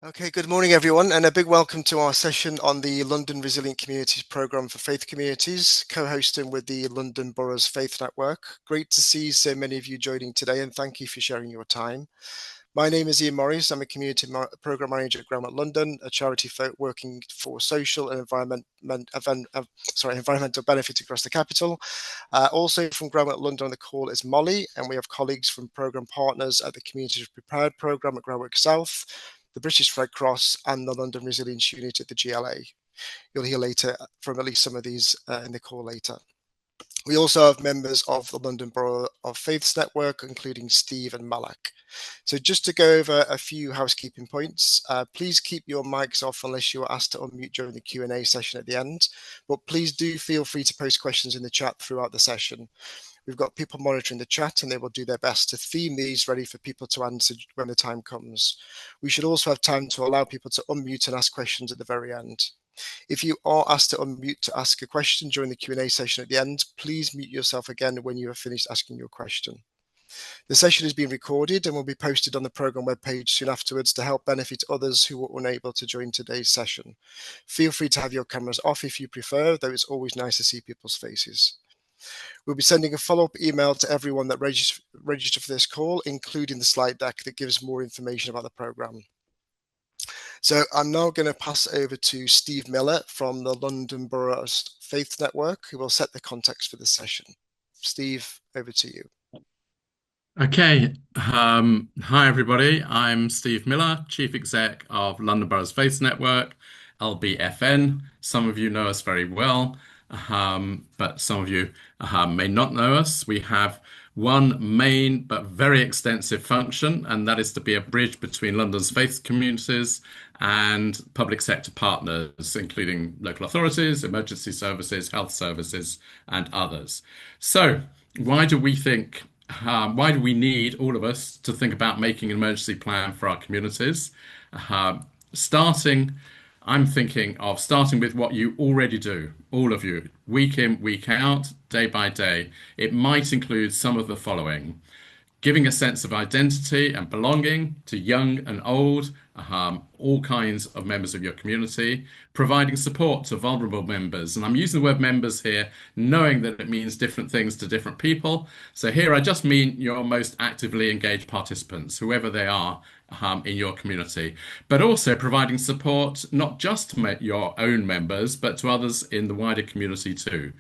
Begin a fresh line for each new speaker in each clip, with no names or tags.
Okay, good morning, everyone, and a big welcome to our session on the London Resilient Communities Programme for Faith Communities, co-hosting with the London Borough's Faith Network. Great to see so many of you joining today, and thank you for sharing your time. My name is Ian Morris. I'm a Community Programme Manager at Gromit London, a charity working for social and environmental benefits across the capital. Also from Gromit London on the call is Molly, and we have colleagues from programme partners at the Communities Prepared programme at Gromit South, the British Red Cross, and the London Resilience Unit at the GLA. You'll hear later from at least some of these in the call later. We also have members of the London Borough of Faiths Network, including Steve and Malak. So just to go over a few housekeeping points, please keep your mics off unless you are asked to unmute during the Q&A session at the end. But please do feel free to post questions in the chat throughout the session. We've got people monitoring the chat and they will do their best to theme these ready for people to answer when the time comes. We should also have time to allow people to unmute and ask questions at the very end. If you are asked to unmute to ask a question during the Q&A session at the end, please mute yourself again when you have finished asking your question. The session is being recorded and will be posted on the programme webpage soon afterwards to help benefit others who were unable to join today's session. Feel free to have your cameras off if you prefer, though it's always nice to see people's faces. We'll be sending a follow-up email to everyone that registered for this call, including the slide deck that gives more information about the programme. So I'm now going to pass over to Steve Miller from the London Borough's Faith Network, who will set the context for this session. Steve, over to you.
Okay. Hi, everybody. I'm Steve Miller, Chief Exec of London Borough's Faith Network, LBFN. Some of you know us very well, but some of you may not know us. We have one main but very extensive function, and that is to be a bridge between London's faith communities and public sector partners, including local authorities, emergency services, health services, and others. So why do we need all of us to think about making an emergency plan for our communities? I'm thinking of starting with what you already do, all of you, week in, week out, day by day. It might include some of the following: giving a sense of identity and belonging to young and old, all kinds of members of your community, providing support to vulnerable members. And I'm using the word members here, knowing that it means different things to different people. So here I just mean your most actively engaged participants, whoever they are in your community, but also providing support not just to your own members, but to others in the wider community too.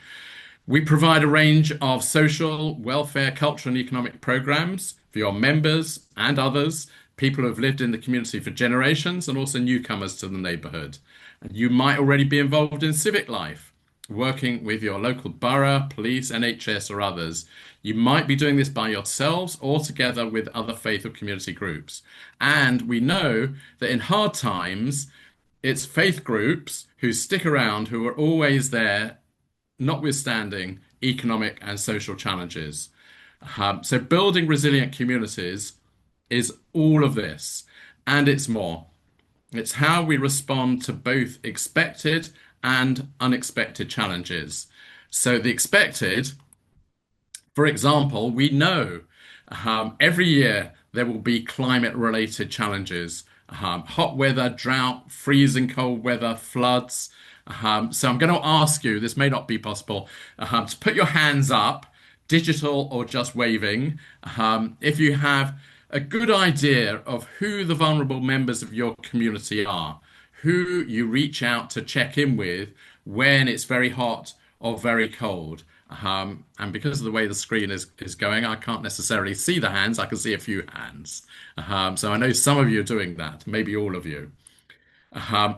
We provide a range of social, welfare, cultural and economic programs for your members and others, people who have lived in the community for generations and also newcomers to the neighbourhood. And you might already be involved in civic life, working with your local borough, police, NHS or others. You might be doing this by yourselves or together with other faith or community groups. And we know that in hard times, it's faith groups who stick around, who are always there, notwithstanding economic and social challenges. So building resilient communities is all of this, and it's more. It's how we respond to both expected and unexpected challenges. So the expected, for example, we know every year there will be climate-related challenges, hot weather, drought, freezing cold weather, floods. So I'm going to ask you, this may not be possible, to put your hands up, digital or just waving, if you have a good idea of who the vulnerable members of your community are, who you reach out to check in with when it's very hot or very cold. And because of the way the screen is going, I can't necessarily see the hands. I can see a few hands. So I know some of you are doing that, maybe all of you.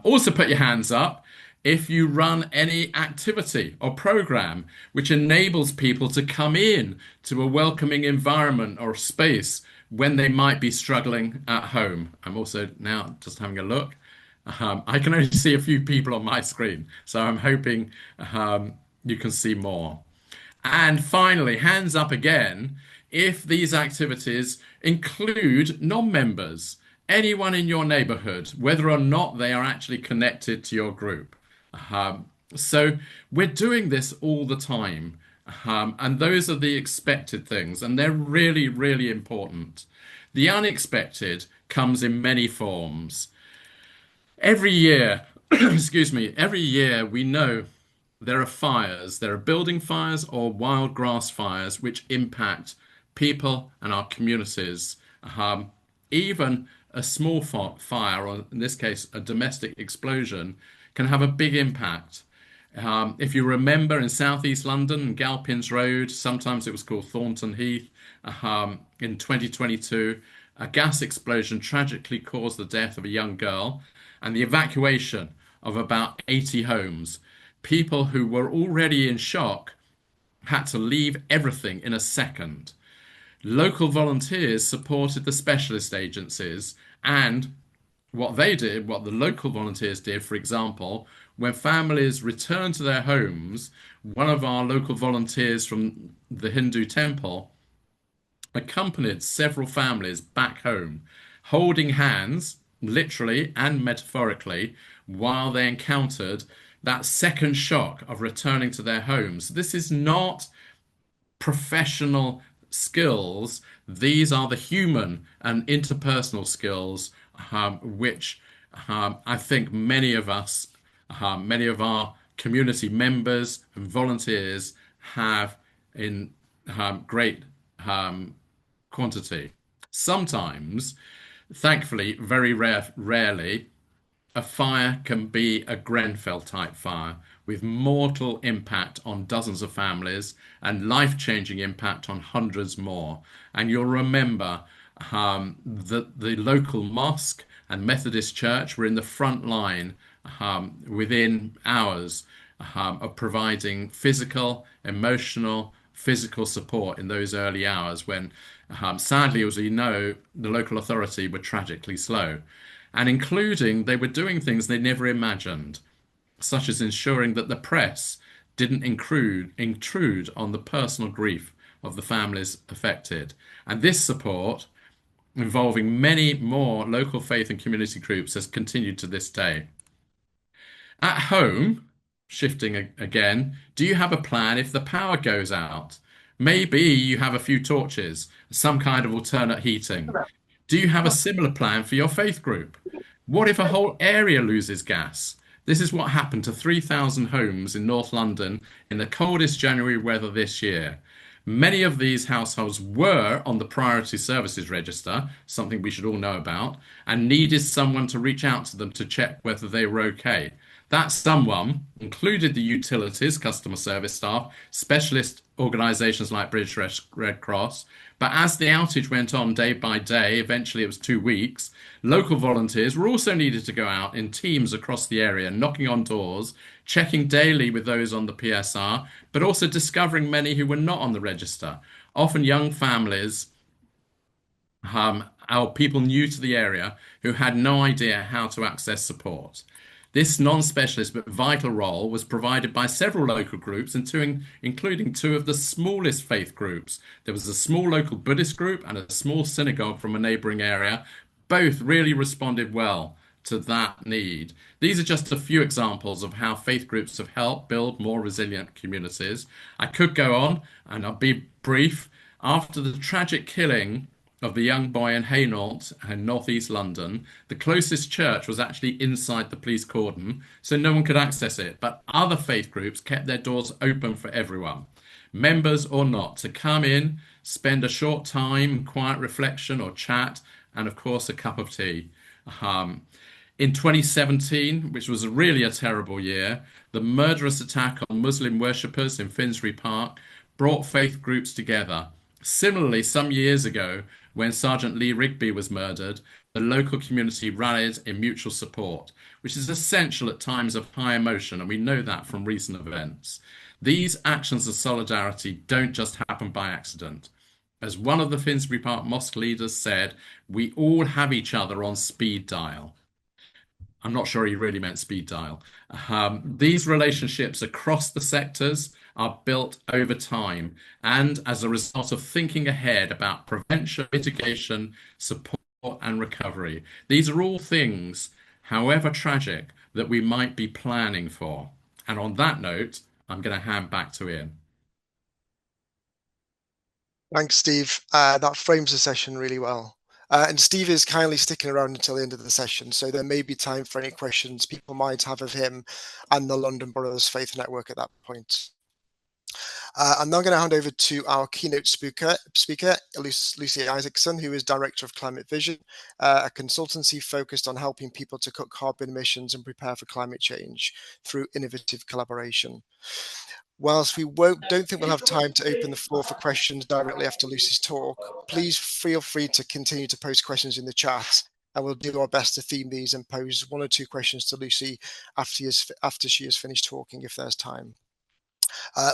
Also put your hands up if you run any activity or program which enables people to come in to a welcoming environment or space when they might be struggling at home. I'm also now just having a look. I can only see a few people on my screen, so I'm hoping you can see more. And finally, hands up again if these activities include non-members, anyone in your neighborhood, whether or not they are actually connected to your group. So we're doing this all the time. And those are the expected things, and they're really, really important. The unexpected comes in many forms. Every year, excuse me, every year we know there are fires, there are building fires or wild grass fires which impact people and our communities. Um, Even a small fire, or in this case, a domestic explosion, can have a big impact. If you remember in southeast London, Galpins Road, sometimes it was called Thornton Heath, in 2022, a gas explosion tragically caused the death of a young girl and the evacuation of about 80 homes. People who were already in shock had to leave everything in a second. Local volunteers supported the specialist agencies, and what they did, what the local volunteers did, for example, when families returned to their homes, one of our local volunteers from the Hindu temple accompanied several families back home, holding hands, literally and metaphorically, while they encountered that second shock of returning to their homes. This is not professional skills. These are the human and interpersonal skills, which I think many of us, many of our community members and volunteers have in great quantity. Sometimes, thankfully, very rarely, a fire can be a Grenfell type fire with mortal impact on dozens of families and life-changing impact on hundreds more. And you'll remember that the local mosque and Methodist church were in the front line within hours of providing emotional, physical support in those early hours when, sadly, as we know, the local authority were tragically slow. And including, they were doing things they never imagined, such as ensuring that the press didn't intrude on the personal grief of the families affected. And this support, involving many more local faith and community groups, has continued to this day. At home, shifting again, do you have a plan if the power goes out? Maybe you have a few torches, some kind of alternate heating. Do you have a similar plan for your faith group? What if a whole area loses gas? This is what happened to 3,000 homes in North London in the coldest January weather this year. Many of these households were on the Priority Services Register, something we should all know about, and needed someone to reach out to them to check whether they were okay. That someone included the utilities, customer service staff, specialist organisations like British Red Cross. But as the outage went on day by day, eventually it was 2 weeks, local volunteers were also needed to go out in teams across the area, knocking on doors, checking daily with those on the PSR, but also discovering many who were not on the register, often young families, or people new to the area who had no idea how to access support. This non-specialist but vital role was provided by several local groups, including two of the smallest faith groups. There was a small local Buddhist group and a small synagogue from a neighbouring area. Both really responded well to that need. These are just a few examples of how faith groups have helped build more resilient communities. I could go on, and I'll be brief. After the tragic killing of the young boy in Hainault in northeast London, the closest church was actually inside the police cordon, so no one could access it. But other faith groups kept their doors open for everyone, members or not, to come in, spend a short time, quiet reflection or chat, and of course a cup of tea. In 2017, which was really a terrible year, the murderous attack on Muslim worshippers in Finsbury Park brought faith groups together. Similarly, some years ago, when Sergeant Lee Rigby was murdered, the local community rallied in mutual support, which is essential at times of high emotion, and we know that from recent events. These actions of solidarity don't just happen by accident. As one of the Finsbury Park mosque leaders said, we all have each other on speed dial. I'm not sure he really meant speed dial. These relationships across the sectors are built over time and as a result of thinking ahead about prevention, mitigation, support, and recovery. These are all things, however tragic, that we might be planning for. And on that note, I'm going to hand back to Ian.
Thanks, Steve. That frames the session really well. And Steve is kindly sticking around until the end of the session, so there may be time for any questions people might have of him and the London Borough's Faith Network at that point. I'm now going to hand over to our keynote speaker, Lucy Isaacson, who is Director of Climate Vision, a consultancy focused on helping people to cut carbon emissions and prepare for climate change through innovative collaboration. Whilst we don't think we'll have time to open the floor for questions directly after Lucy's talk, please feel free to continue to post questions in the chat, and we'll do our best to theme these and pose 1 or 2 questions to Lucy after she has finished talking, if there's time.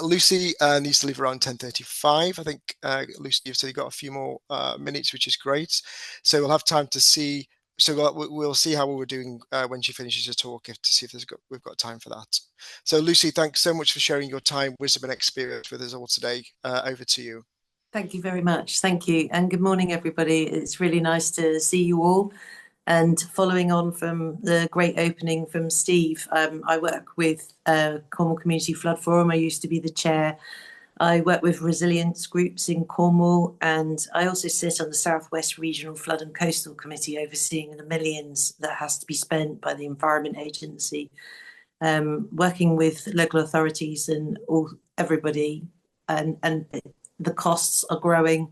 Lucy needs to leave around 10:35. I think, Lucy, you've said you've got a few more minutes, which is great. So we'll have time to see. So we'll see how we're doing when she finishes her talk, to see if we've got time for that. So Lucy, thanks so much for sharing your time, wisdom and experience with us all today. Over to you.
Thank you very much. Thank you. And good morning, everybody. It's really nice to see you all. And following on from the great opening from Steve, I work with Cornwall Community Flood Forum. I used to be the chair. I work with resilience groups in Cornwall, and I also sit on the South West Regional Flood and Coastal Committee, overseeing the millions that has to be spent by the Environment Agency, working with local authorities and everybody, and the costs are growing,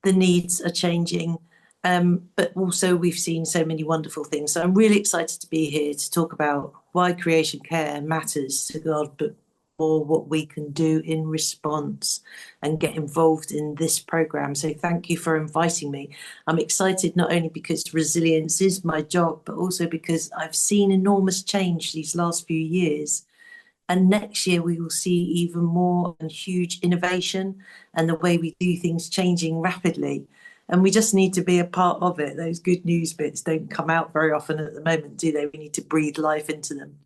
the needs are changing. But also we've seen so many wonderful things. So I'm really excited to be here to talk about why creation care matters to God, but more what we can do in response and get involved in this programme. So thank you for inviting me. I'm excited not only because resilience is my job, but also because I've seen enormous change these last few years. And next year we will see even more and huge innovation and the way we do things changing rapidly. And we just need to be a part of it. Those good news bits don't come out very often at the moment, do they? We need to breathe life into them.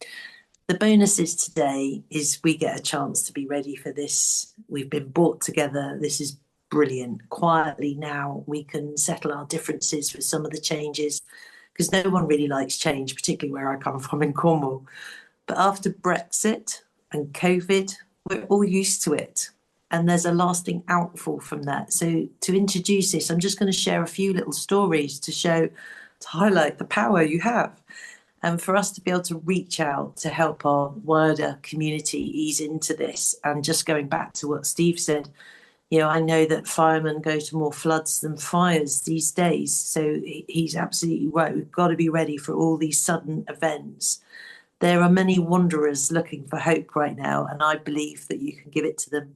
The bonuses today is we get a chance to be ready for this. We've been brought together. This is brilliant. Quietly now we can settle our differences with some of the changes, because no one really likes change, particularly where I come from in Cornwall. But after Brexit and COVID, we're all used to it. And there's a lasting outfall from that. So to introduce this, I'm just going to share a few little stories to highlight the power you have. And for us to be able to reach out to help our wider community ease into this. And just going back to what Steve said, I know that firemen go to more floods than fires these days. So he's absolutely right. We've got to be ready for all these sudden events. There are many wanderers looking for hope right now, and I believe that you can give it to them.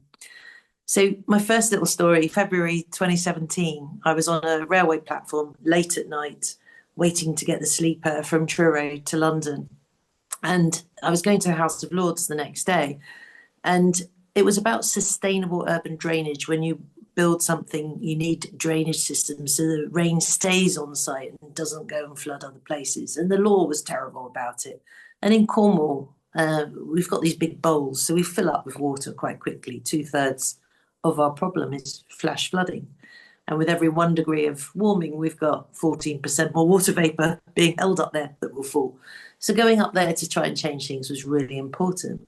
So my first little story, February 2017, I was on a railway platform late at night, waiting to get the sleeper from Truro to London. And I was going to the House of Lords the next day. And it was about sustainable urban drainage. When you build something, you need drainage systems so the rain stays on site and doesn't go and flood other places. And the law was terrible about it. And in Cornwall, we've got these big bowls, so we fill up with water quite quickly. 2/3 of our problem is flash flooding. And with every 1 degree of warming, we've got 14% more water vapour being held up there that will fall. So going up there to try and change things was really important.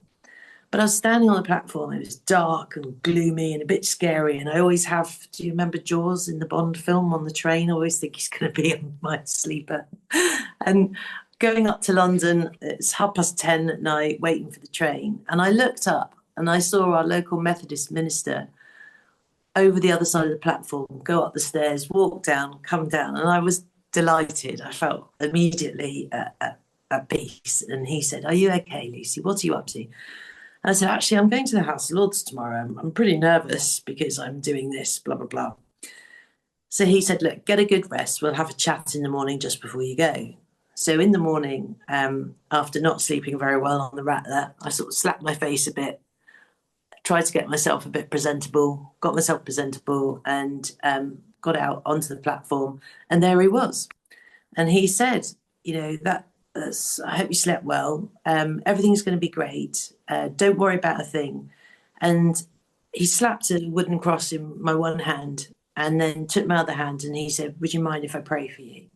But I was standing on the platform. It was dark and gloomy and a bit scary. And I always have, do you remember Jaws in the Bond film on the train? I always think he's going to be on my sleeper. And going up to London, it's 10:30 at night, waiting for the train. And I looked up and I saw our local Methodist minister over the other side of the platform, go up the stairs, walk down, come down. And I was delighted. I felt immediately at peace. And he said, "Are you okay, Lucy? What are you up to?" And I said, "Actually, I'm going to the House of Lords tomorrow. I'm pretty nervous because I'm doing this, blah, blah, blah." So he said, "Look, get a good rest. We'll have a chat in the morning just before you go." So in the morning, after not sleeping very well on the rattler, I sort of slapped my face a bit, tried to get myself a bit presentable, got myself presentable, and got out onto the platform. And there he was. And he said, "I hope you slept well. Everything's going to be great. Don't worry about a thing." And he slapped a wooden cross in my one hand and then took my other hand and he said, "Would you mind if I pray for you?"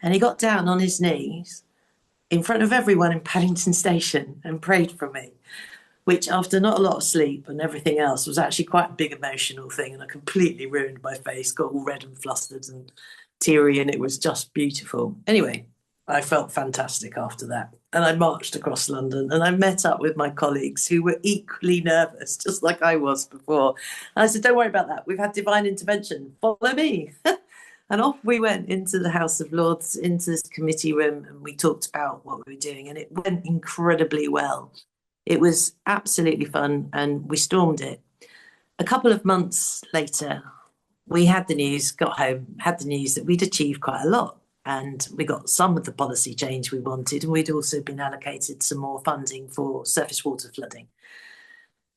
And he got down on his knees in front of everyone in Paddington Station and prayed for me, which after not a lot of sleep and everything else was actually quite a big emotional thing. And I completely ruined my face, got all red and flustered and teary, and it was just beautiful. Anyway, I felt fantastic after that. And I marched across London and I met up with my colleagues who were equally nervous, just like I was before. And I said, don't worry about that. We've had divine intervention. Follow me. And off we went into the House of Lords, into this committee room, and we talked about what we were doing. And it went incredibly well. It was absolutely fun, and we stormed it. A couple of months later, we had the news, got home, had the news that we'd achieved quite a lot. And we got some of the policy change we wanted, and we'd also been allocated some more funding for surface water flooding.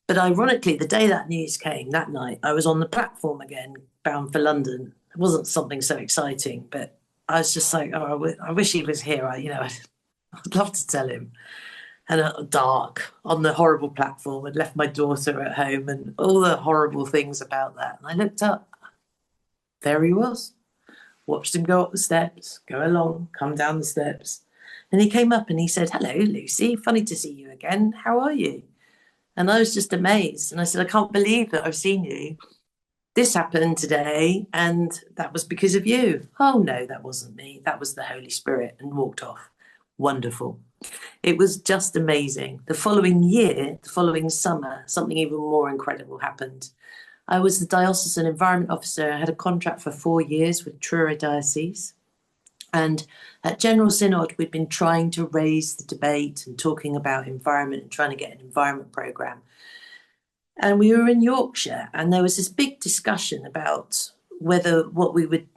But ironically, the day that news came, that night, I was on the platform again, bound for London. It wasn't something so exciting, but I was just like, oh, I wish he was here. I'd love to tell him. And dark, on the horrible platform, I'd left my daughter at home and all the horrible things about that. And I looked up, there he was. Watched him go up the steps, go along, come down the steps. And he came up and he said, hello, Lucy, funny to see you again. How are you? And I was just amazed. And I said, I can't believe that I've seen you. This happened today, and that was because of you. Oh, no, that wasn't me. That was the Holy Spirit, and walked off. Wonderful. It was just amazing. The following year, the following summer, something even more incredible happened. I was the diocesan environment officer. I had a contract for 4 years with Truro Diocese. And at General Synod, we'd been trying to raise the debate and talking about environment and trying to get an environment programme. And we were in Yorkshire, and there was this big discussion about what we would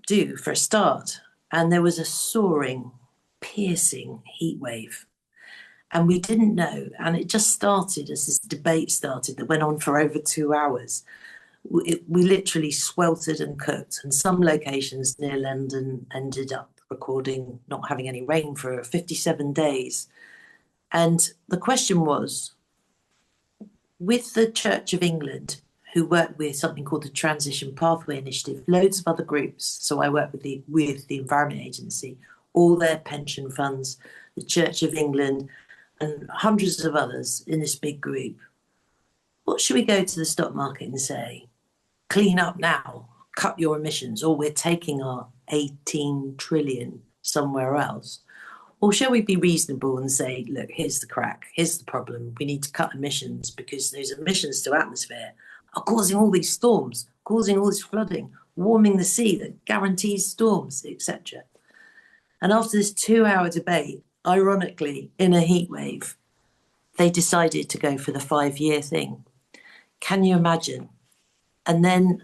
do for a start. And there was a soaring, piercing heat wave. And we didn't know. And it just started as this debate started that went on for over 2 hours. We literally sweltered and cooked. And some locations near London ended up recording not having any rain for 57 days. And the question was, with the Church of England, who work with something called the Transition Pathway Initiative, loads of other groups. So I work with the Environment Agency, all their pension funds, the Church of England, and hundreds of others in this big group. What should we go to the stock market and say? Clean up now, cut your emissions, or we're taking our 18 trillion somewhere else? Or shall we be reasonable and say, look, here's the crack, here's the problem. We need to cut emissions because those emissions to atmosphere are causing all these storms, causing all this flooding, warming the sea that guarantees storms, etc. And after this 2-hour debate, ironically, in a heat wave, they decided to go for the 5-year thing. Can you imagine? And then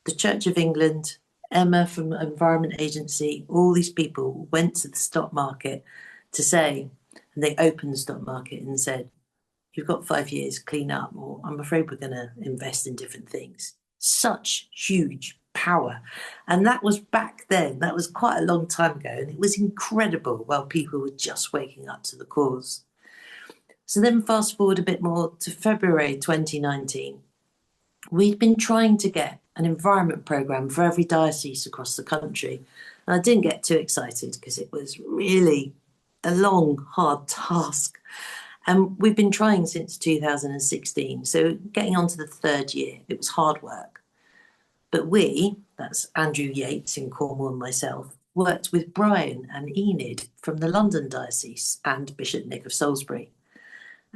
the Church of England, Emma from the Environment Agency, all these people went to the stock market to say, and they opened the stock market and said, you've got 5 years, clean up, or I'm afraid we're going to invest in different things. Such huge power. And that was back then. That was quite a long time ago. And it was incredible while people were just waking up to the cause. So then fast forward a bit more to February 2019. We'd been trying to get an environment programme for every diocese across the country. And I didn't get too excited because it was really a long, hard task. And we've been trying since 2016. So getting on to the 3rd year, it was hard work. But we, that's Andrew Yates in Cornwall and myself, worked with Brian and Enid from the London Diocese and Bishop Nick of Salisbury.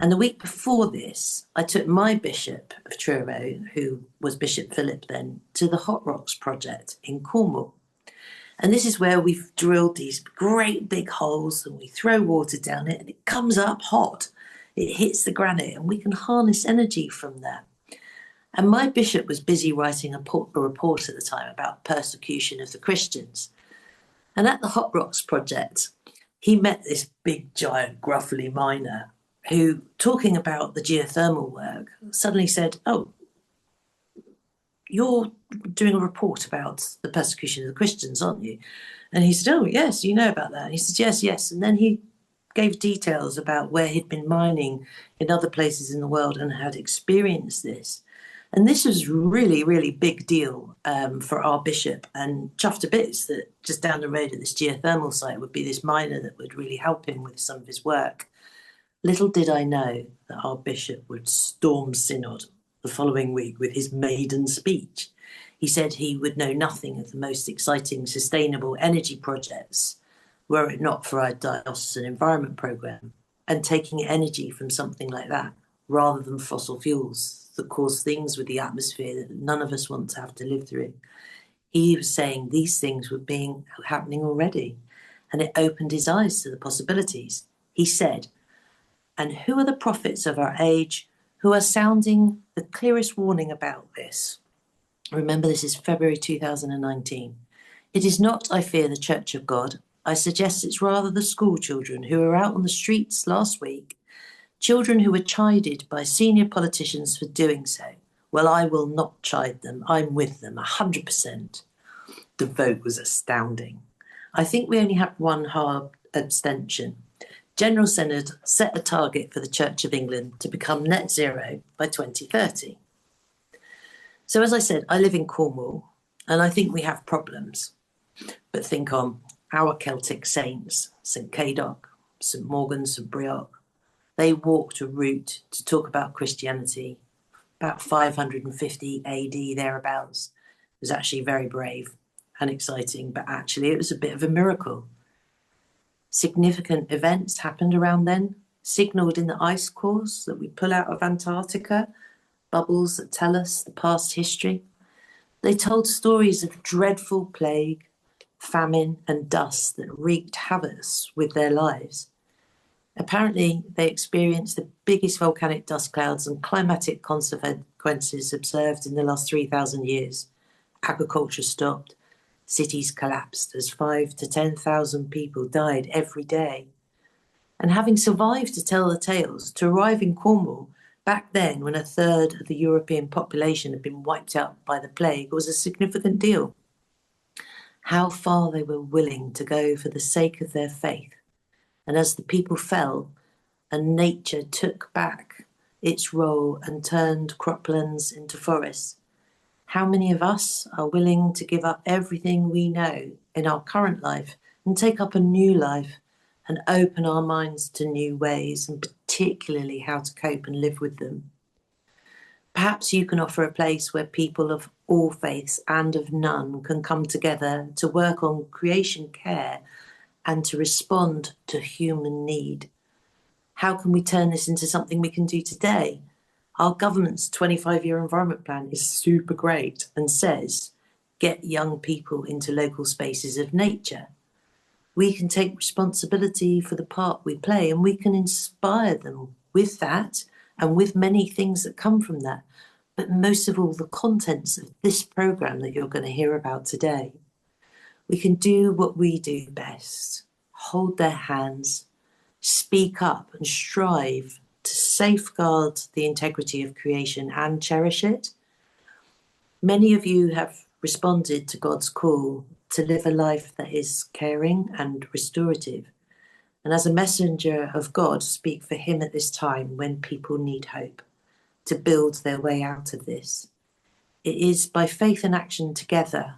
And the week before this, I took my bishop of Truro, who was Bishop Philip then, to the Hot Rocks project in Cornwall. And this is where we've drilled these great big holes and we throw water down it and it comes up hot. It hits the granite and we can harness energy from that. And my bishop was busy writing a report at the time about persecution of the Christians. And at the Hot Rocks project, he met this big, giant, gruffly miner who, talking about the geothermal work, suddenly said, oh, you're doing a report about the persecution of the Christians, aren't you? And he said, oh, yes, you know about that. And he said, yes, yes. And then he gave details about where he'd been mining in other places in the world and had experienced this. And this was really, really big deal for our bishop, and chuffed to bits that just down the road at this geothermal site would be this miner that would really help him with some of his work. Little did I know that our bishop would storm synod the following week with his maiden speech. He said he would know nothing of the most exciting sustainable energy projects were it not for our diocesan environment programme, and taking energy from something like that rather than fossil fuels that cause things with the atmosphere that none of us want to have to live through. He was saying these things were happening already, and it opened his eyes to the possibilities. He said, "And who are the prophets of our age who are sounding the clearest warning about this?" Remember, this is February 2019. "It is not, I fear, the Church of God. I suggest it's rather the school children who were out on the streets last week, children who were chided by senior politicians for doing so. Well, I will not chide them. I'm with them, 100%. The vote was astounding. I think we only had one hard abstention. General Synod set a target for the Church of England to become net zero by 2030. So as I said, I live in Cornwall, and I think we have problems. But think on our Celtic saints, St Cadoc, St Morgan, St Brioc. They walked a route to talk about Christianity, about 550 AD, thereabouts. It was actually very brave and exciting, but actually it was a bit of a miracle. Significant events happened around then, signalled in the ice cores that we pull out of Antarctica, bubbles that tell us the past history. They told stories of dreadful plague, famine and dust that wreaked havoc with their lives. Apparently, they experienced the biggest volcanic dust clouds and climatic consequences observed in the last 3,000 years. Agriculture stopped, cities collapsed as 5,000 to 10,000 people died every day. And having survived to tell the tales, to arrive in Cornwall back then when a third of the European population had been wiped out by the plague was a significant deal. How far they were willing to go for the sake of their faith. And as the people fell and nature took back its role and turned croplands into forests, how many of us are willing to give up everything we know in our current life and take up a new life and open our minds to new ways, and particularly how to cope and live with them? Perhaps you can offer a place where people of all faiths and of none can come together to work on creation care and to respond to human need. How can we turn this into something we can do today? Our government's 25-year environment plan is super great and says, get young people into local spaces of nature. We can take responsibility for the part we play, and we can inspire them with that and with many things that come from that. But most of all, the contents of this programme that you're going to hear about today. We can do what we do best, hold their hands, speak up and strive to safeguard the integrity of creation and cherish it. Many of you have responded to God's call to live a life that is caring and restorative. And as a messenger of God, speak for him at this time when people need hope to build their way out of this. It is by faith and action together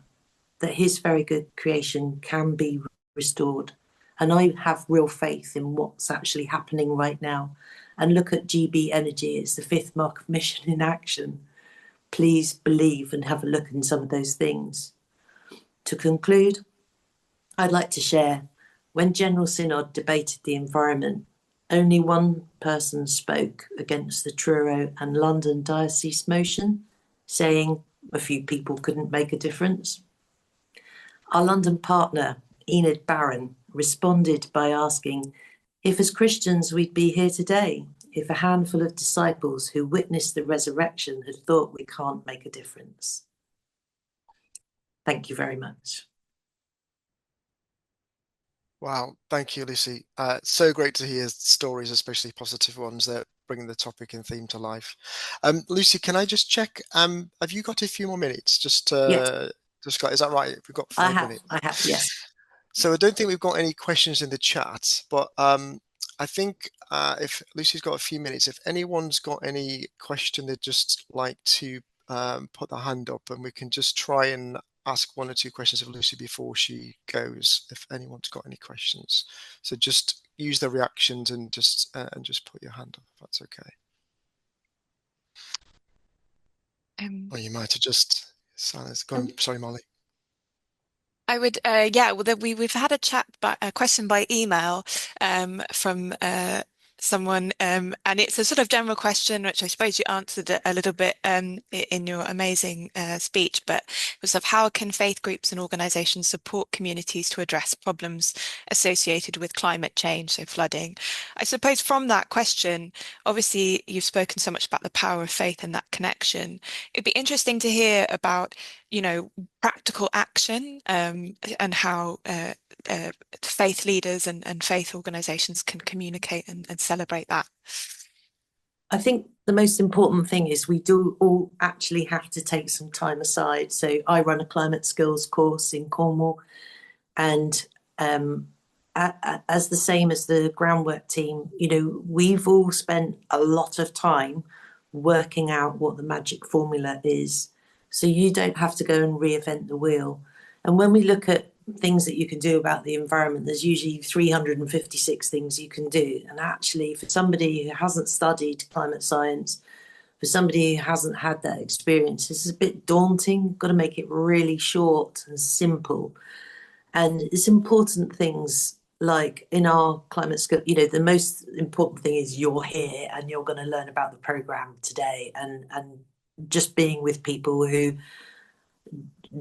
that his very good creation can be restored. And I have real faith in what's actually happening right now. And look at GB Energy, it's the 5th mark of mission in action. Please believe and have a look in some of those things. To conclude, I'd like to share, when General Synod debated the environment, only one person spoke against the Truro and London Diocese motion, saying a few people couldn't make a difference. Our London partner, Enid Barron, responded by asking if as Christians we'd be here today, if a handful of disciples who witnessed the resurrection had thought we can't make a difference. Thank you very much.
Wow, thank you, Lucy. So great to hear stories, especially positive ones that bring the topic and theme to life. Lucy, can I just check? Have you got a few more minutes? Is that right? We've got 5 minutes.
I have, yes.
So I don't think we've got any questions in the chat, but I think if Lucy's got a few minutes, if anyone's got any question they'd just like to put their hand up, and we can just try and ask 1 or 2 questions of Lucy before she goes, if anyone's got any questions. So just use the reactions and just put your hand up, if that's okay. Or you might have just Silence. Go on. Sorry, Molly.
I would, we've had a question by email from someone, and it's a sort of general question, which I suppose you answered a little bit in your amazing speech, but it was of how can faith groups and organisations support communities to address problems associated with climate change, so flooding. I suppose from that question, obviously you've spoken so much about the power of faith and that connection. It'd be interesting to hear about, practical action and how faith leaders and faith organisations can communicate and celebrate that.
I think the most important thing is we do all actually have to take some time aside. So I run a climate skills course in Cornwall, and as the same as the groundwork team, we've all spent a lot of time working out what the magic formula is. So you don't have to go and reinvent the wheel. And when we look at things that you can do about the environment, there's usually 356 things you can do. And actually, for somebody who hasn't studied climate science, for somebody who hasn't had that experience, this is a bit daunting. You've got to make it really short and simple. And it's important things like in our climate school, the most important thing is you're here and you're going to learn about the programme today, and just being with people who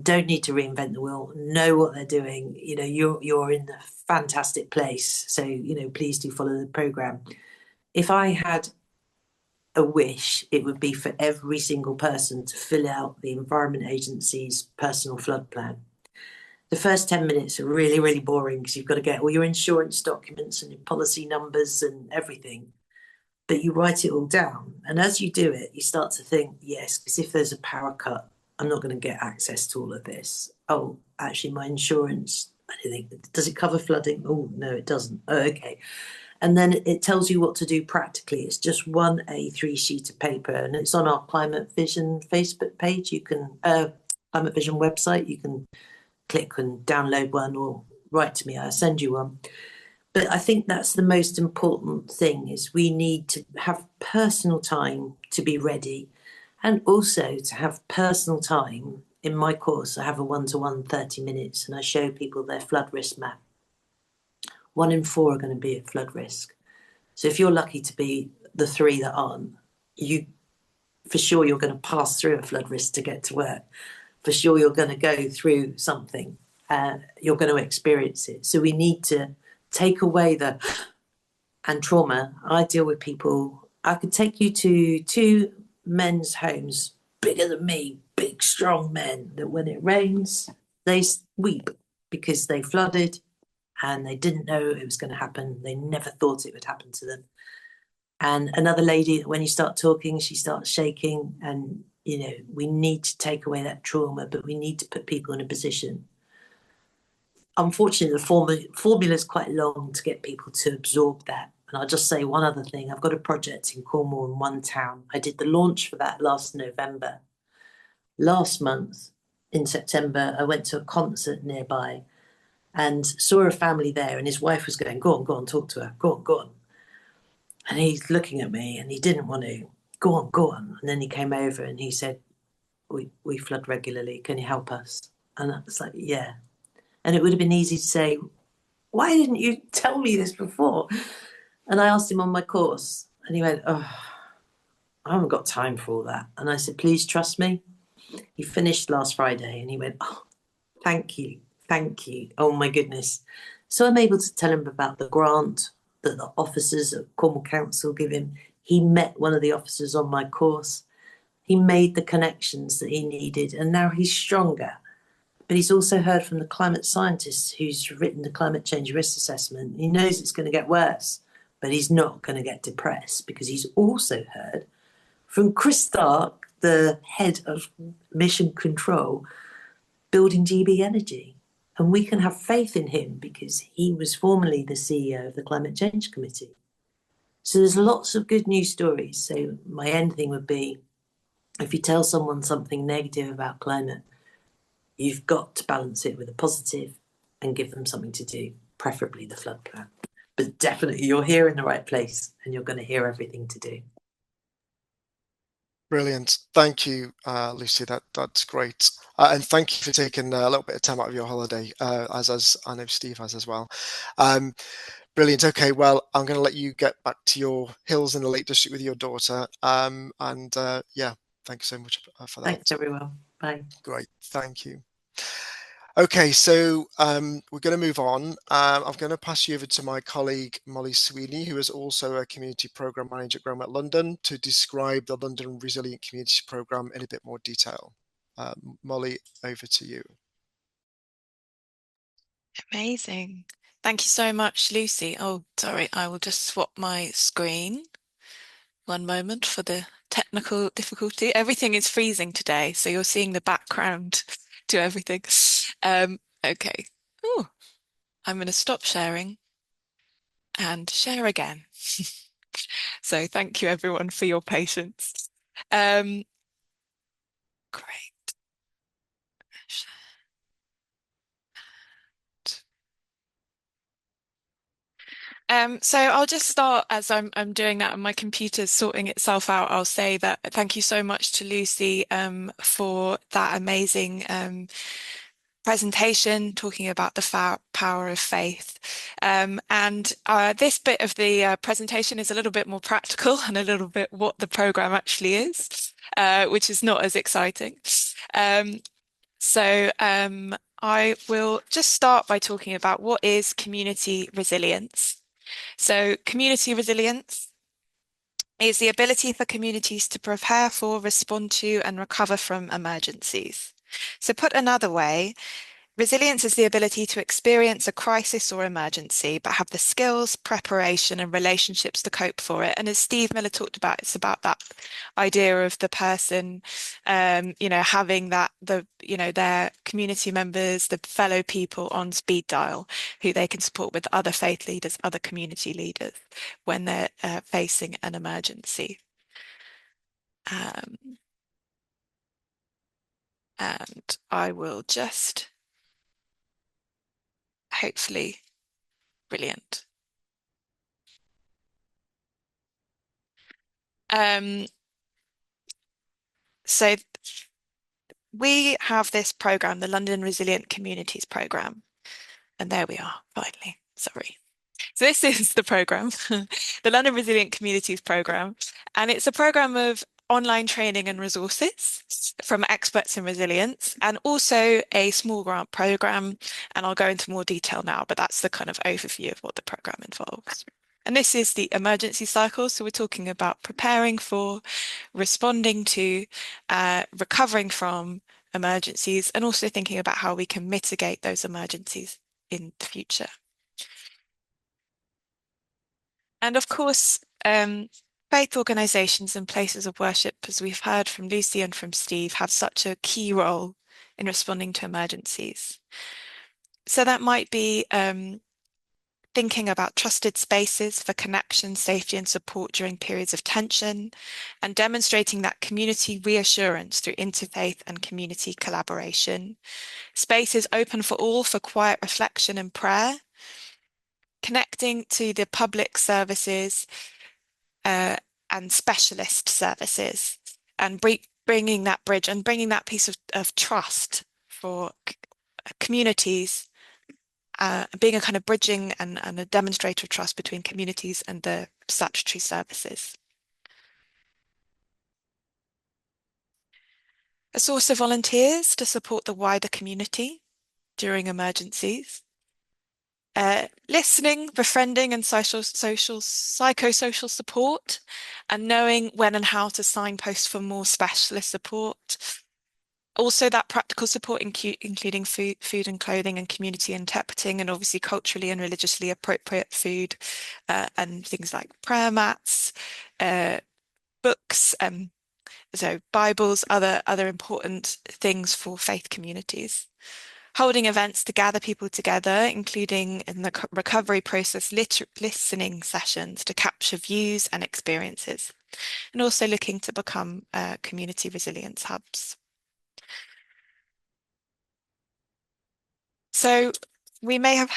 don't need to reinvent the wheel, know what they're doing. You're in a fantastic place. So, please do follow the programme. If I had a wish, it would be for every single person to fill out the Environment Agency's personal flood plan. The first 10 minutes are really, really boring because you've got to get all your insurance documents and your policy numbers and everything. But you write it all down. And as you do it, you start to think, yes, because if there's a power cut, I'm not going to get access to all of this. Oh, actually, my insurance, I don't think, does it cover flooding? Oh, no, it doesn't. Oh, okay. And then it tells you what to do practically. It's just one A3 sheet of paper, and it's on our Climate Vision Facebook page. You can, Climate Vision website, you can click and download one or write to me. I'll send you one. But I think that's the most important thing, is we need to have personal time to be ready, and also to have personal time. In my course, I have a one-to-one 30 minutes and I show people their flood risk map. 1 in 4 are going to be at flood risk. So if you're lucky to be the 3 that aren't, for sure you're going to pass through a flood risk to get to work. For sure you're going to go through something. You're going to experience it. So we need to take away and trauma. I deal with people. I could take you to 2 men's homes, bigger than me, big, strong men, that when it rains, they weep because they flooded and they didn't know it was going to happen. They never thought it would happen to them. And another lady, when you start talking, she starts shaking. And, we need to take away that trauma, but we need to put people in a position. Unfortunately, the formula is quite long to get people to absorb that. And I'll just say one other thing. I've got a project in Cornwall in one town. I did the launch for that last November. Last month, in September, I went to a concert nearby and saw a family there, and his wife was going, go on, talk to her. Go on. And he's looking at me and he didn't want to. Go on. And then he came over and he said, we flood regularly. Can you help us? And I was like, yeah. And it would have been easy to say, why didn't you tell me this before? And I asked him on my course, and he went, oh, I haven't got time for all that. And I said, please trust me. He finished last Friday and he went, oh, thank you. Oh, my goodness. So I'm able to tell him about the grant that the officers at Cornwall Council give him. He met one of the officers on my course. He made the connections that he needed, and now he's stronger. But he's also heard from the climate scientist who's written the climate change risk assessment. He knows it's going to get worse, but he's not going to get depressed, because he's also heard from Chris Stark, the head of mission control, building GB Energy. And we can have faith in him because he was formerly the CEO of the Climate Change Committee. So there's lots of good news stories. So my end thing would be, if you tell someone something negative about climate, you've got to balance it with a positive and give them something to do, preferably the flood plan. But definitely you're here in the right place and you're going to hear everything to do.
Brilliant. Thank you, Lucy. That's great. And thank you for taking a little bit of time out of your holiday, as I know Steve has as well. Brilliant. Okay, well, I'm going to let you get back to your hills in the Lake District with your daughter. Yeah, thanks so much for that.
Thanks, everyone. Bye.
Great, thank you. Okay, so we're going to move on. I'm going to pass you over to my colleague Molly Sweeney, who is also a community program manager at GrowMet London, to describe the London Resilient Community Programme in a bit more detail. Molly, over to you.
Amazing. Thank you so much, Lucy. Oh, sorry, I will just swap my screen. One moment for the technical difficulty. Everything is freezing today, so you're seeing the background to everything. Okay. Ooh, I'm going to stop sharing and share again. So thank you everyone for your patience. Great. So I'll just start as I'm doing that and my computer's sorting itself out. I'll say that thank you so much to Lucy for that amazing presentation talking about the power of faith. This bit of the presentation is a little bit more practical and a little bit what the program actually is, which is not as exciting. I will just start by talking about what is community resilience. So community resilience is the ability for communities to prepare for, respond to, and recover from emergencies. So put another way, resilience is the ability to experience a crisis or emergency, but have the skills, preparation, and relationships to cope for it. And as Steve Miller talked about, it's about that idea of the person, having that, their community members, the fellow people on speed dial, who they can support with other faith leaders, other community leaders when they're facing an emergency. And I will just hopefully brilliant. So we have this program, the London Resilient Communities Program, and there we are, finally, sorry. So this is the program, the London Resilient Communities Program, and it's a program of online training and resources from experts in resilience, and also a small grant program. And I'll go into more detail now, but that's the kind of overview of what the program involves. And this is the emergency cycle. So we're talking about preparing for, responding to, recovering from emergencies, and also thinking about how we can mitigate those emergencies in the future. And of course, faith organisations and places of worship, as we've heard from Lucy and from Steve, have such a key role in responding to emergencies. So that might be thinking about trusted spaces for connection, safety and support during periods of tension, and demonstrating that community reassurance through interfaith and community collaboration. Spaces open for all for quiet reflection and prayer, connecting to the public services and specialist services, and bringing that bridge and bringing that piece of trust for communities, being a kind of bridging and a demonstrator of trust between communities and the statutory services. A source of volunteers to support the wider community during emergencies. Listening, befriending and psychosocial support, and knowing when and how to signpost for more specialist support. Also that practical support, including food and clothing and community interpreting, and obviously culturally and religiously appropriate food, and things like prayer mats, books, so Bibles, other important things for faith communities. Holding events to gather people together, including in the recovery process, listening sessions to capture views and experiences, and also looking to become community resilience hubs. So we may have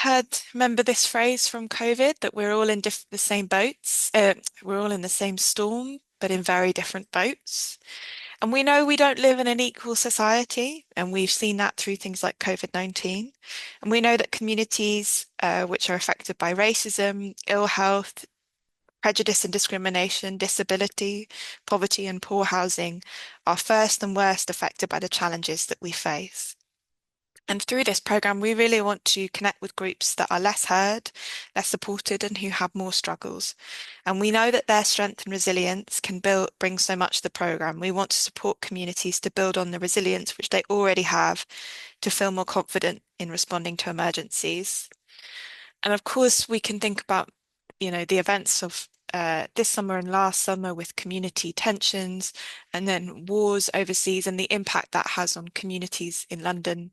remember this phrase from COVID, that we're all in the same boats. We're all in the same storm, but in very different boats. And we know we don't live in an equal society, and we've seen that through things like COVID-19. And we know that communities which are affected by racism, ill health, prejudice and discrimination, disability, poverty, and poor housing are first and worst affected by the challenges that we face. And through this program, we really want to connect with groups that are less heard, less supported, and who have more struggles. And we know that their strength and resilience can bring so much to the program. We want to support communities to build on the resilience which they already have to feel more confident in responding to emergencies. And of course, we can think about, the events of this summer and last summer with community tensions and then wars overseas and the impact that has on communities in London.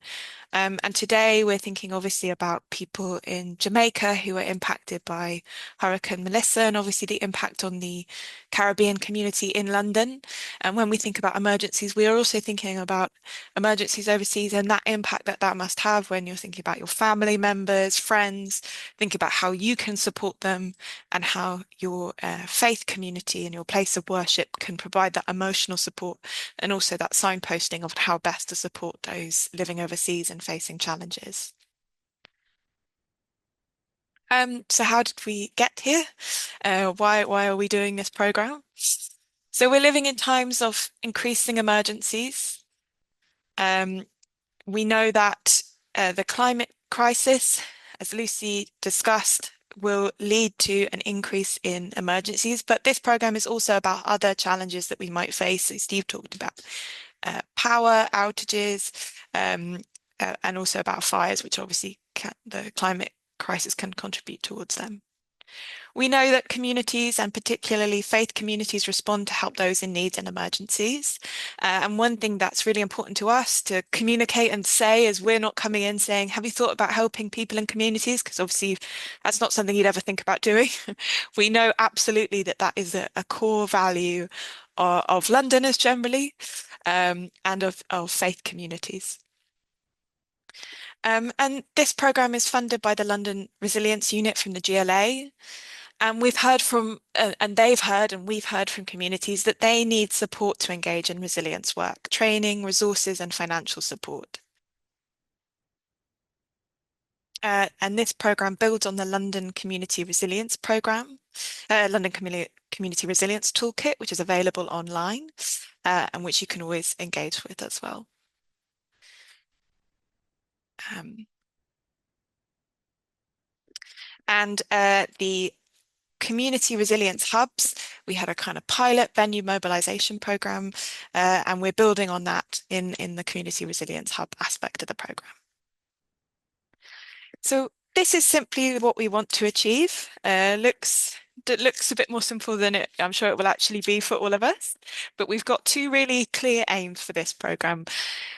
And today we're thinking obviously about people in Jamaica who are impacted by Hurricane Melissa and obviously the impact on the Caribbean community in London. And when we think about emergencies, we are also thinking about emergencies overseas and that impact that that must have when you're thinking about your family members, friends, think about how you can support them and how your faith community and your place of worship can provide that emotional support and also that signposting of how best to support those living overseas and facing challenges. So how did we get here? Why are we doing this program? So we're living in times of increasing emergencies. We know that the climate crisis, as Lucy discussed, will lead to an increase in emergencies, but this program is also about other challenges that we might face. So Steve talked about power outages and also about fires, which obviously the climate crisis can contribute towards them. We know that communities and particularly faith communities respond to help those in need and emergencies. And one thing that's really important to us to communicate and say is we're not coming in saying, have you thought about helping people in communities? Because obviously that's not something you'd ever think about doing. We know absolutely that that is a core value of Londoners generally and of faith communities. And this programme is funded by the London Resilience Unit from the GLA. And we've heard from, and they've heard, and we've heard from communities that they need support to engage in resilience work, training, resources, and financial support. And this programme builds on the London Community Resilience Programme, London Community Resilience Toolkit, which is available online and which you can always engage with as well. And the community resilience hubs, we had a kind of pilot venue mobilization program, and we're building on that in the community resilience hub aspect of the program. So this is simply what we want to achieve. It looks a bit more simple than I'm sure it will actually be for all of us, but we've got two really clear aims for this program,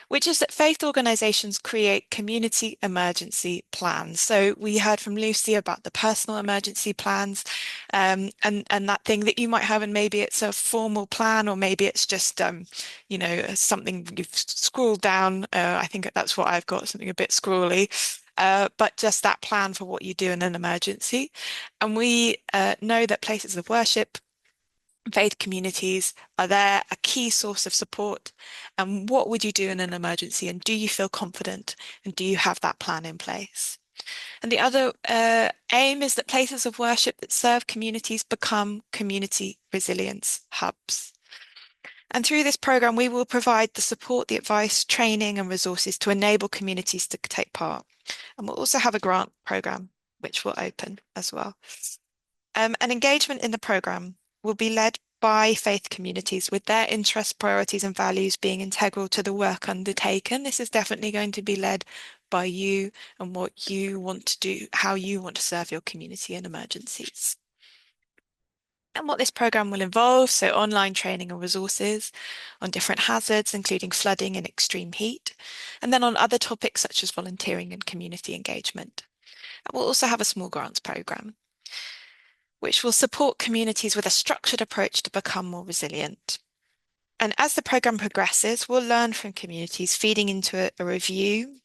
which is that faith organisations create community emergency plans. So we heard from Lucy about the personal emergency plans and that thing that you might have, and maybe it's a formal plan or maybe it's just, something you've scrawled down. I think that's what I've got, something a bit scrawly. But just that plan for what you do in an emergency. And we know that places of worship, faith communities are there, a key source of support. And what would you do in an emergency? And do you feel confident? And do you have that plan in place? And the other aim is that places of worship that serve communities become community resilience hubs. And through this program, we will provide the support, the advice, training and resources to enable communities to take part. And we'll also have a grant program, which will open as well. And engagement in the program will be led by faith communities with their interests, priorities and values being integral to the work undertaken. This is definitely going to be led by you and what you want to do, how you want to serve your community in emergencies. And what this program will involve, so online training and resources on different hazards, including flooding and extreme heat, and then on other topics such as volunteering and community engagement. And we'll also have a small grants program, which will support communities with a structured approach to become more resilient. And as the program progresses, we'll learn from communities, feeding into a review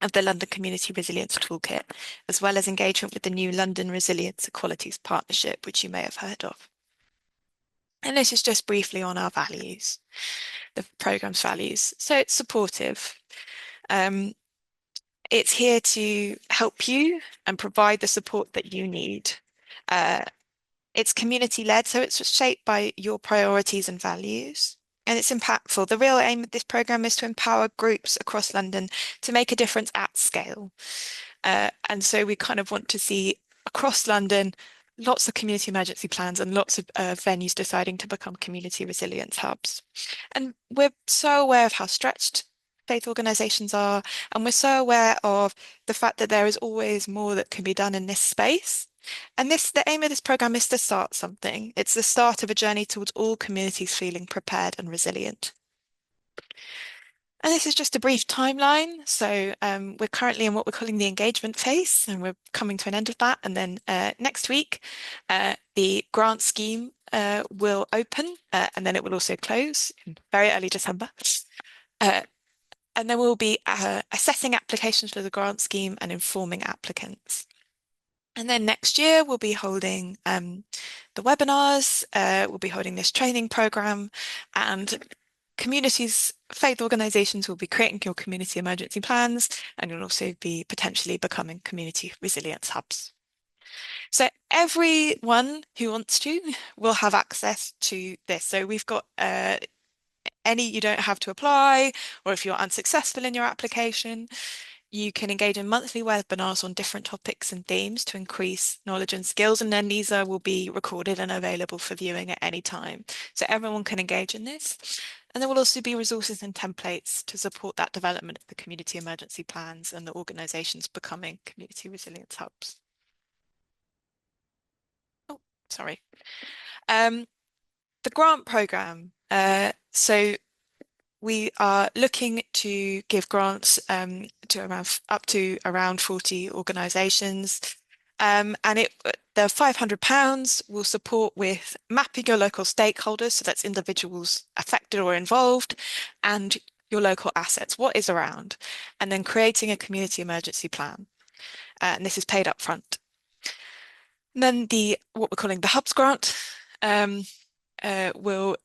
of the London Community Resilience Toolkit, as well as engagement with the new London Resilience Equalities Partnership, which you may have heard of. And this is just briefly on our values. the program's values. So it's supportive. It's here to help you and provide the support that you need. It's community-led, so it's shaped by your priorities and values. And it's impactful. The real aim of this programme is to empower groups across London to make a difference at scale. And so we kind of want to see across London lots of community emergency plans and lots of venues deciding to become community resilience hubs. And we're so aware of how stretched faith organisations are, and we're so aware of the fact that there is always more that can be done in this space. And the aim of this programme is to start something. It's the start of a journey towards all communities feeling prepared and resilient. And this is just a brief timeline. So we're currently in what we're calling the engagement phase, and we're coming to an end of that. And then next week, the grant scheme will open, and then it will also close in very early December. And then we'll be assessing applications for the grant scheme and informing applicants. And then next year, we'll be holding the webinars, we'll be holding this training program, and communities, faith organisations will be creating your community emergency plans, and you'll also be potentially becoming community resilience hubs. So everyone who wants to will have access to this. So we've got you don't have to apply, or if you're unsuccessful in your application, you can engage in monthly webinars on different topics and themes to increase knowledge and skills, and then these will be recorded and available for viewing at any time. So everyone can engage in this. And there will also be resources and templates to support that development of the community emergency plans and the organisations becoming community resilience hubs. Oh, sorry. The grant programme. So we are looking to give grants to up to around 40 organisations, and the £500 will support with mapping your local stakeholders, so that's individuals affected or involved, and your local assets, what is around, and then creating a community emergency plan. And this is paid up front. And then what we're calling the Hubs grant will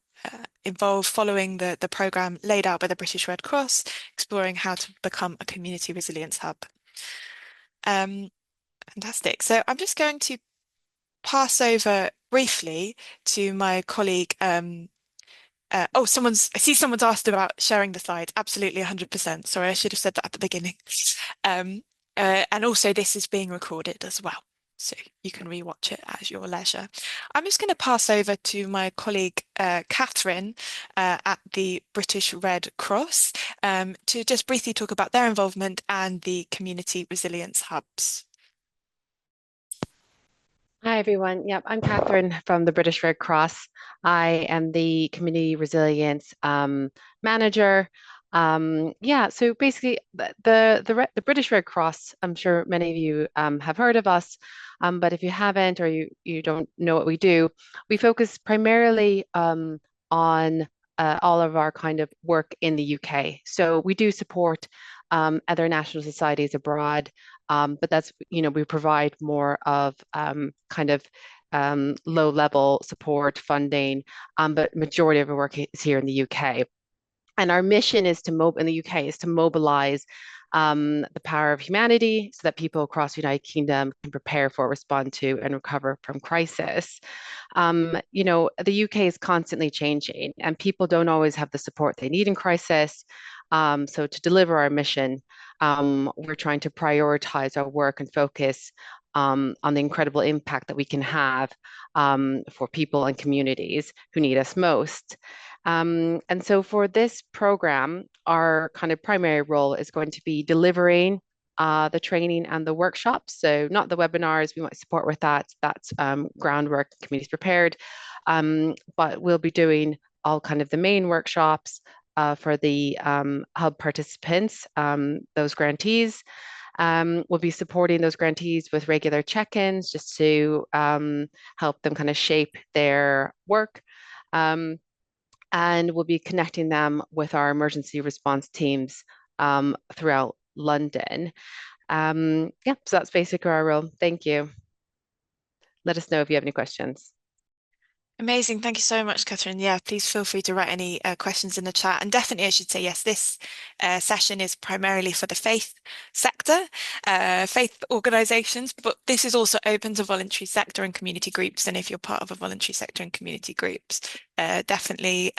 involve following the programme laid out by the British Red Cross, exploring how to become a community resilience hub. Fantastic. So I'm just going to pass over briefly to my colleague. I see someone's asked about sharing the slides. Absolutely, 100%. Sorry, I should have said that at the beginning. And also this is being recorded as well, so you can rewatch it at your leisure. I'm just going to pass over to my colleague, Catherine, at the British Red Cross, to just briefly talk about their involvement and the community resilience hubs.
Hi, everyone. Yep, I'm Catherine from the British Red Cross. I am the Community Resilience Manager. So basically, the British Red Cross, I'm sure many of you have heard of us, but if you haven't or you don't know what we do, we focus primarily on all of our kind of work in the UK. So we do support other national societies abroad. But that's, we provide more of low-level support funding, but majority of our work is here in the UK. And our mission is in the UK is to mobilize the power of humanity so that people across the United Kingdom can prepare for, respond to, and recover from crisis. The UK is constantly changing, and people don't always have the support they need in crisis. So to deliver our mission, we're trying to prioritize our work and focus on the incredible impact that we can have for people and communities who need us most. And so for this program, our kind of primary role is going to be delivering the training and the workshops. So not the webinars, we might support with that. That's groundwork, communities prepared. But we'll be doing all kind of the main workshops for the hub participants, those grantees. We'll be supporting those grantees with regular check-ins just to help them kind of shape their work. And we'll be connecting them with our emergency response teams throughout London. So that's basically our role. Thank you. Let us know if you have any questions.
Amazing. Thank you so much, Catherine. Yeah, please feel free to write any questions in the chat. And definitely, I should say, yes, this session is primarily for the faith sector, faith organizations, but this is also open to voluntary sector and community groups. And if you're part of a voluntary sector and community groups, definitely,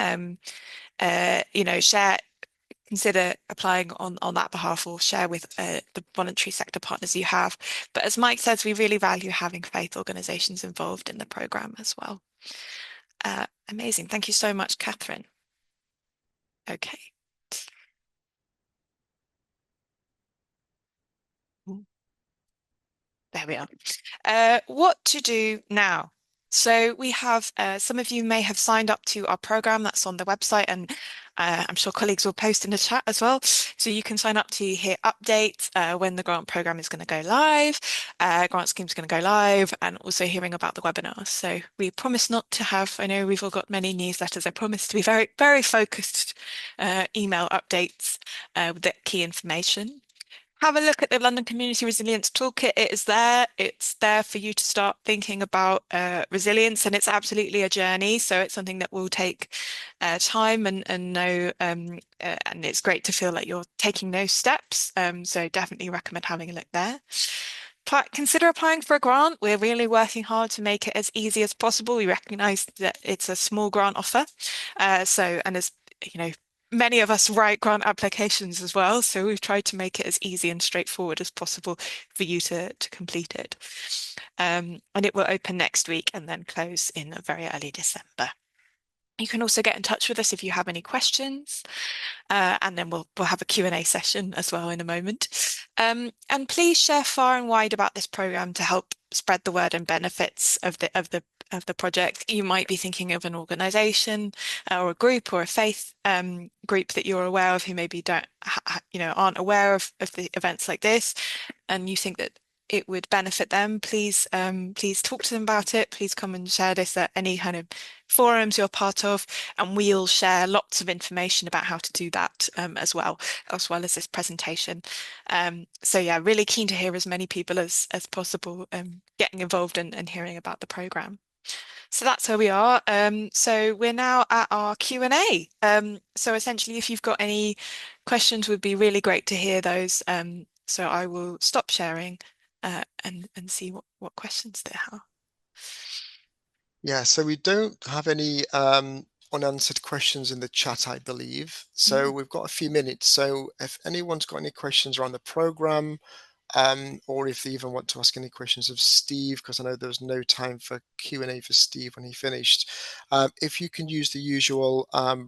consider applying on that behalf, or share with the voluntary sector partners you have. But as Mike says, we really value having faith organizations involved in the program as well. Amazing. Thank you so much, Catherine. Okay. There we are. What to do now? So we have, some of you may have signed up to our program that's on the website, and I'm sure colleagues will post in the chat as well. So you can sign up to hear updates when the grant program is going to go live, grant scheme is going to go live, and also hearing about the webinars. So we promise not to have, I know we've all got many newsletters, I promise to be very, very focused email updates with the key information. Have a look at the London Community Resilience Toolkit. It is there. It's there for you to start thinking about resilience, and it's absolutely a journey. So it's something that will take time and know, and it's great to feel like you're taking those steps. So definitely recommend having a look there. Consider applying for a grant. We're really working hard to make it as easy as possible. We recognise that it's a small grant offer. And as you know, many of us write grant applications as well, so we've tried to make it as easy and straightforward as possible for you to complete it. And it will open next week and then close in very early December. You can also get in touch with us if you have any questions, and then we'll have a Q&A session as well in a moment. And please share far and wide about this program to help spread the word and benefits of the project. You might be thinking of an organization or a group or a faith group that you're aware of who maybe aren't aware of the events like this, and you think that it would benefit them. Please talk to them about it. Please come and share this at any kind of forums you're part of, and we'll share lots of information about how to do that as well as this presentation. So yeah, really keen to hear as many people as possible getting involved and hearing about the program. So that's where we are. So we're now at our Q&A. So essentially, if you've got any questions, would be really great to hear those. So I will stop sharing and see what questions there are.
Yeah, so we don't have any unanswered questions in the chat, I believe. So we've got a few minutes. So if anyone's got any questions around the program, or if they even want to ask any questions of Steve, because I know there was no time for Q&A for Steve when he finished. If you can use the usual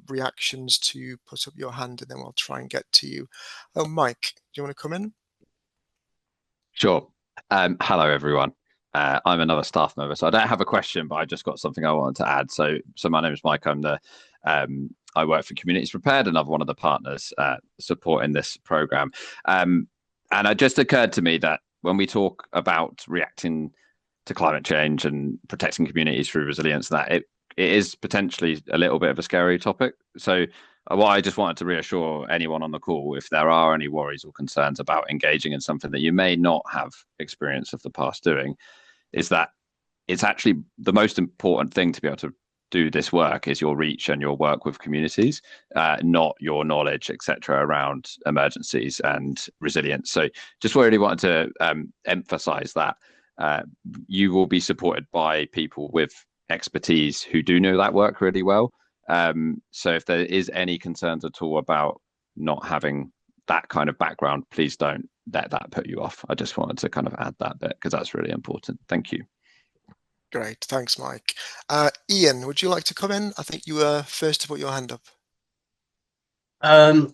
reactions to put up your hand, and then we'll try and get to you. Oh, Mike, do you want to come in?
Sure. Hello, everyone. I'm another staff member, so I don't have a question, but I just got something I wanted to add. So my name is Mike. I work for Communities Prepared, another one of the partners supporting this program. And it just occurred to me that when we talk about reacting to climate change and protecting communities through resilience, that it is potentially a little bit of a scary topic. So what I just wanted to reassure anyone on the call, if there are any worries or concerns about engaging in something that you may not have experience of the past doing, is that it's actually the most important thing to be able to do this work is your reach and your work with communities, not your knowledge, etc., around emergencies and resilience. So just really wanted to emphasize that you will be supported by people with expertise who do know that work really well. So if there is any concerns at all about not having that kind of background, please don't let that put you off. I just wanted to kind of add that bit because that's really important. Thank you.
Great, thanks, Mike. Ian, would you like to come in? I think you were first to put your hand up.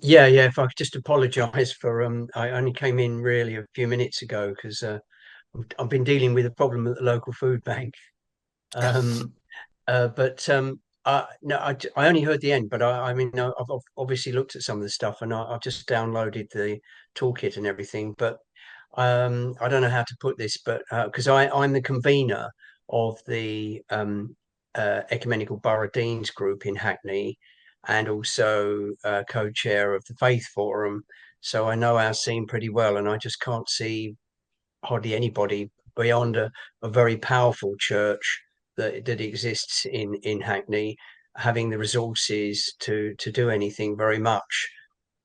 Yeah. If I could just apologise for I only came in really a few minutes ago because I've been dealing with a problem at the local food bank. No, I only heard the end, but I mean, I've obviously looked at some of the stuff, and I've just downloaded the toolkit and everything. But I don't know how to put this, but because I'm the convener of the Ecumenical Borough Deans group in Hackney, and also co-chair of the Faith Forum. So I know our scene pretty well, and I just can't see hardly anybody beyond a very powerful church that exists in Hackney having the resources to do anything very much.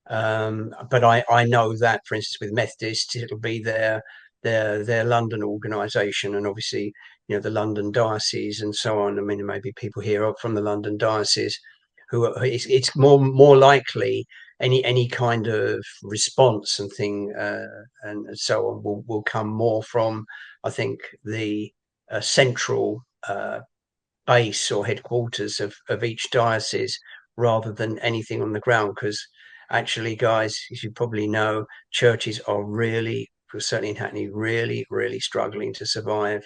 But I know that, for instance, with Methodists, it'll be their London organisation, and obviously, you know, the London diocese and so on. I mean, there may be people here from the London diocese who are, it's more likely any kind of response and thing and so on will come more from, I think, the central base or headquarters of each diocese, rather than anything on the ground. Because actually, guys, as you probably know, churches are really, certainly in Hackney, really struggling to survive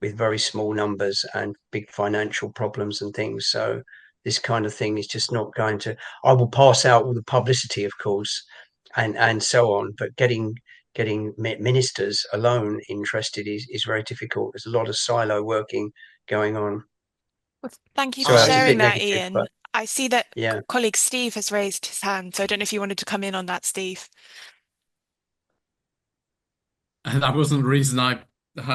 with very small numbers and big financial problems and things. So this kind of thing is just not going to, I will pass out all the publicity, of course, and so on, but getting ministers alone interested is very difficult. There's a lot of silo working going on.
Well, thank you
So
for
it's a
sharing
bit
that,
negative,
Ian.
but
I see that
yeah.
colleague Steve has raised his hand, so I don't know if you wanted to come in on that, Steve.
And that wasn't the reason I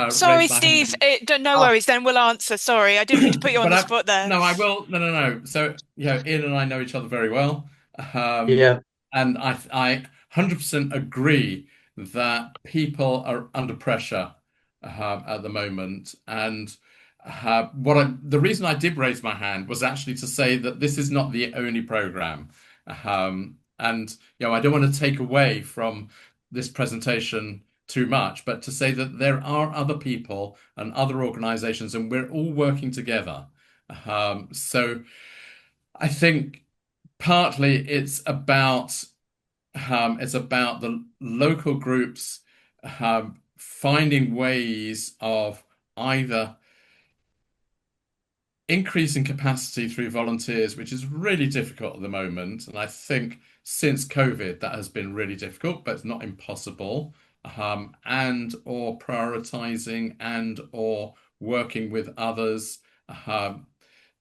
Sorry,
raised my
Steve.
hand.
No worries, then we'll answer. Sorry, I didn't mean to put you on the spot there.
No, I will. No. So, you know, Ian and I know each other very well.
Yeah.
And I 100% agree that people are under pressure at the moment. And the reason I did raise my hand was actually to say that this is not the only program. And, you know, I don't want to take away from this presentation too much, but to say that there are other people and other organizations, and we're all working together. So I think partly it's about the local groups finding ways of either increasing capacity through volunteers, which is really difficult at the moment. And I think since COVID, that has been really difficult, but it's not impossible. And or prioritizing and or working with others. You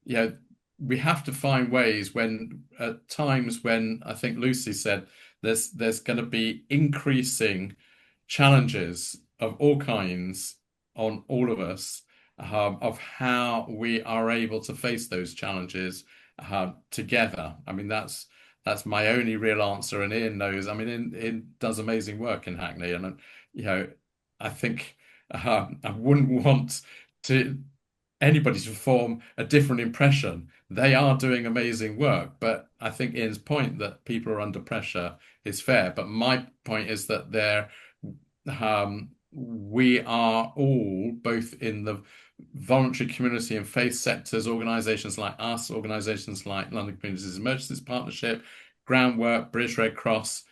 know, we have to find ways when at times when I think Lucy said there's going to be increasing challenges of all kinds on all of us, of how we are able to face those challenges together. I mean, that's my only real answer, and Ian knows. I mean, Ian does amazing work in Hackney, and you know, I think I wouldn't want anybody to form a different impression. They are doing amazing work, but I think Ian's point that people are under pressure is fair. But my point is that we are all, both in the voluntary community and faith sectors, organisations like us, organisations like London Communities Emergencies Partnership, Groundwork, British Red Cross.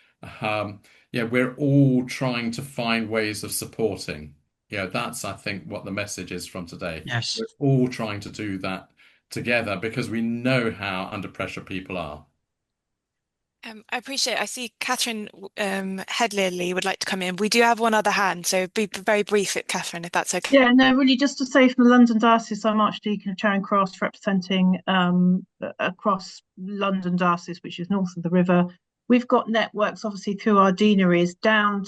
Yeah, we're all trying to find ways of supporting. Yeah, that's, I think, what the message is from today.
Yes.
We're all trying to do that together because we know how under pressure people are.
I appreciate. I see Catherine Headley would like to come in. We do have one other hand, so be very brief, Catherine, if that's okay.
Yeah, no, really, just to say from the London Diocese, I'm Archdeacon of Charing Cross, representing across London Diocese, which is north of the river. We've got networks, obviously, through our deaneries down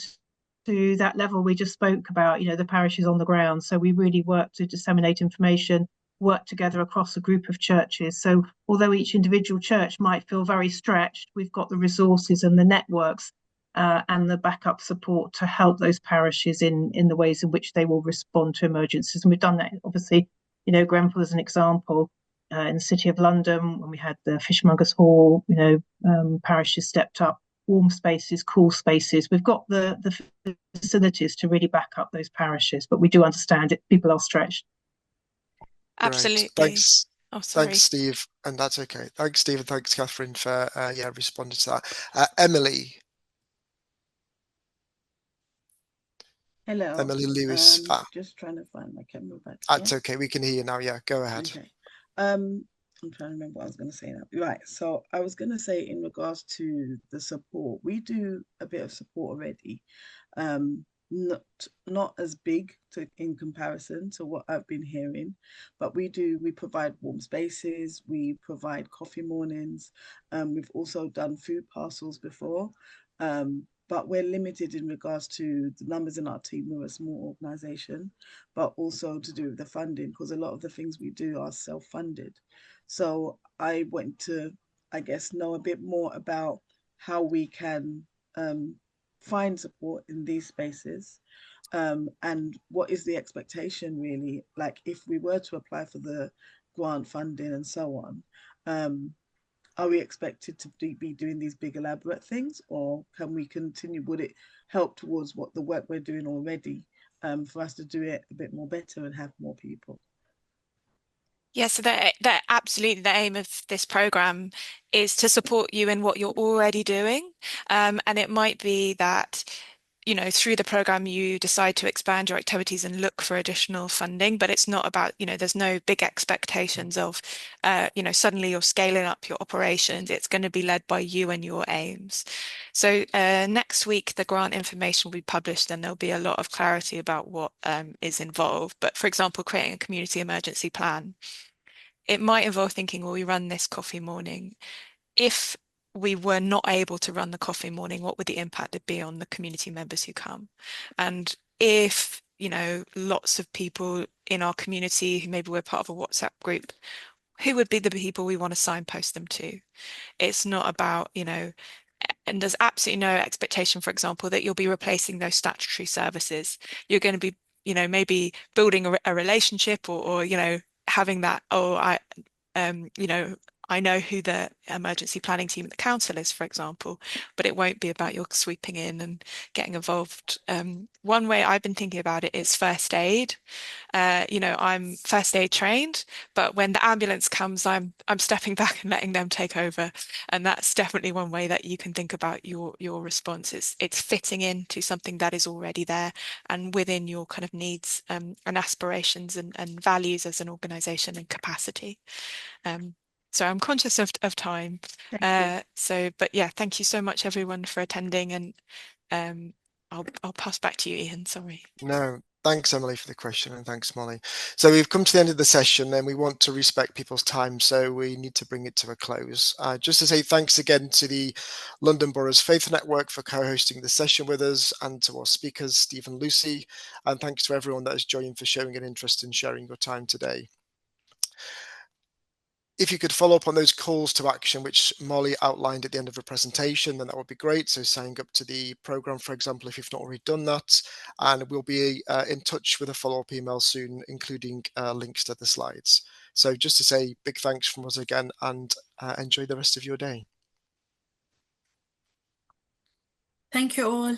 to that level we just spoke about, you know, the parishes on the ground. So we really work to disseminate information, work together across a group of churches. So although each individual church might feel very stretched, we've got the resources and the networks and the backup support to help those parishes in the ways in which they will respond to emergencies. And we've done that, obviously, you know, Grenfell as an example, in the City of London, when we had the Fishmongers Hall, you know, parishes stepped up, warm spaces, cool spaces. We've got the facilities to really back up those parishes, but we do understand it. People are stretched.
Absolutely.
Thanks.
Oh, sorry.
Thanks, Steve, and that's okay. Thanks, Steve, and thanks, Catherine, for responding to that. Emily.
Hello.
Emily Lewis.
Just trying to find my camera back.
That's okay. We can hear you now. Yeah, go ahead.
Okay. I'm trying to remember what I was going to say now. Right. So I was going to say in regards to the support, we do a bit of support already. Not as big in comparison to what I've been hearing, but we provide warm spaces, we provide coffee mornings, we've also done food parcels before, but we're limited in regards to the numbers in our team. We're a small organisation, but also to do with the funding, because a lot of the things we do are self-funded. So I want to, I guess, know a bit more about how we can find support in these spaces, and what is the expectation really, like if we were to apply for the grant funding and so on. Are we expected to be doing these big elaborate things, or can we continue? Would it help towards what the work we're doing already, for us to do it a bit more better and have more people?
Yeah, so that absolutely the aim of this program is to support you in what you're already doing. And it might be that, you know, through the program you decide to expand your activities and look for additional funding, but it's not about, you know, there's no big expectations of, you know, suddenly you're scaling up your operations. It's going to be led by you and your aims. So next week, the grant information will be published and there'll be a lot of clarity about what is involved. But for example, creating a community emergency plan, it might involve thinking, well, we run this coffee morning. If we were not able to run the coffee morning, what would the impact be on the community members who come? And if, you know, lots of people in our community who maybe we're part of a WhatsApp group, who would be the people we want to signpost them to? It's not about, you know, and there's absolutely no expectation, for example, that you'll be replacing those statutory services. You're going to be, you know, maybe building a relationship or, you know, having that, you know, I know who the emergency planning team at the council is, for example, but it won't be about your sweeping in and getting involved. One way I've been thinking about it is first aid. You know, I'm first aid trained, but when the ambulance comes, I'm stepping back and letting them take over. And that's definitely one way that you can think about your response. It's fitting into something that is already there and within your kind of needs and aspirations and values as an organization and capacity. So I'm conscious of time. But yeah, thank you so much everyone for attending, and I'll pass back to you, Ian. Sorry.
No, thanks, Emily, for the question, and thanks, Molly. So we've come to the end of the session, and we want to respect people's time, so we need to bring it to a close. Just to say thanks again to the London Borough's Faith Network for co-hosting the session with us, and to our speakers, Steve and Lucy, and thanks to everyone that has joined for showing an interest in sharing your time today. If you could follow up on those calls to action, which Molly outlined at the end of the presentation, then that would be great. So signing up to the program, for example, if you've not already done that, and we'll be in touch with a follow-up email soon, including links to the slides. So just to say big thanks from us again, and enjoy the rest of your day.
Thank you all.